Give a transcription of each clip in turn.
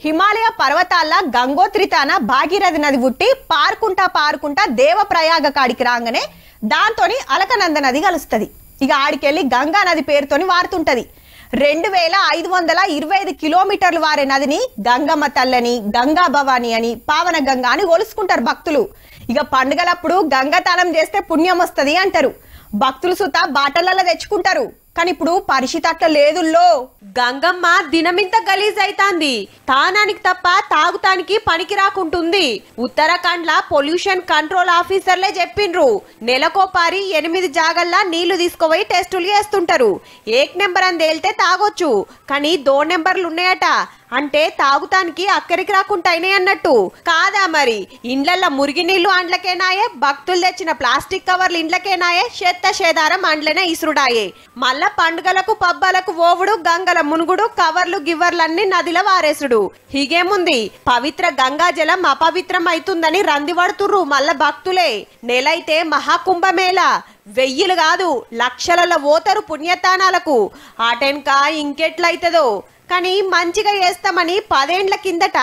హిమాలయ పర్వతాల గంగోత్రి తాన భాగీరథి నది పుట్టి పారుకుంటా దేవప్రయాగ కాడికి రాగానే దాంతోని అలకనంద నది కలుస్తుంది. ఇక ఆడికెళ్ళి గంగా నది పేరుతోని వారుతుంటది. 2525 కిలోమీటర్లు వారే నదిని గంగమ్మ తల్లని, గంగా భవాని అని, పావన గంగా అని కొలుసుకుంటారు భక్తులు. ఇక పండుగలప్పుడు గంగతానం చేస్తే పుణ్యం వస్తది అంటారు. భక్తులు సుత బాటలలో తెచ్చుకుంటారు. కానీ ఇప్పుడు పరిస్థితి అట్లా లేదుల్లో. గంగమ్మ దినమింత గలీజ్ అయితాంది. తానానికి తప్ప తాగుతానికి పనికి రాకుంటుంది. ఉత్తరాఖండ్ లా పొల్యూషన్ కంట్రోల్ ఆఫీసర్లే చెప్పిండ్రు, నెలకోపారి 8 జాగల్లా నీళ్లు తీసుకుపోయి టెస్టులు చేస్తుంటారు. 1 నెంబర్ అని తేలితే తాగొచ్చు, కానీ 2 నెంబర్లు ఉన్నాయట. అంటే తాగుతానికి అక్కడికి రాకుండా అయినాయి అన్నట్టు కాదా? మరి ఇండ్లల్లో మురిగి నీళ్లు అండ్లకేనాయే, భక్తులు తెచ్చిన ప్లాస్టిక్ కవర్లు ఇండ్లకేనాయే, చెత్త చేదారం అండ్లనే ఇసురుడాయే. మళ్ళా పండుగలకు పబ్బాలకు ఓవుడు, గంగల మునుగుడు, కవర్లు గివర్లన్నీ నదిలో వారేసుడు. హీగేముంది, పవిత్ర గంగా జలం అపవిత్రం అవుతుందని రందిపడుతుర్రు మళ్ళా భక్తులే. నెలైతే మహాకుంభమేళ, 1000 కాదు లక్షలలో ఓతరు పుణ్యతానాలకు. ఆటెన్క ఇంకెట్లయితదో. కానీ మంచిగా చేస్తామని 10 ఏండ్ల కిందట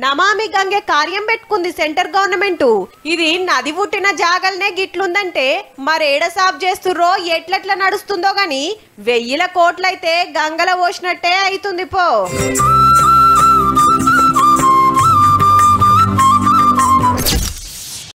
నమామి గంగే కార్యం పెట్టుకుంది సెంటర్ గవర్నమెంట్. ఇది నది పుట్టిన జాగల్నే గిట్లుందంటే మరేడ సాఫ్ చేస్తుర్రో ఎట్లెట్లా నడుస్తుందో గాని 1000 కోట్లయితే గంగల పోసినట్టే అవుతుంది పో.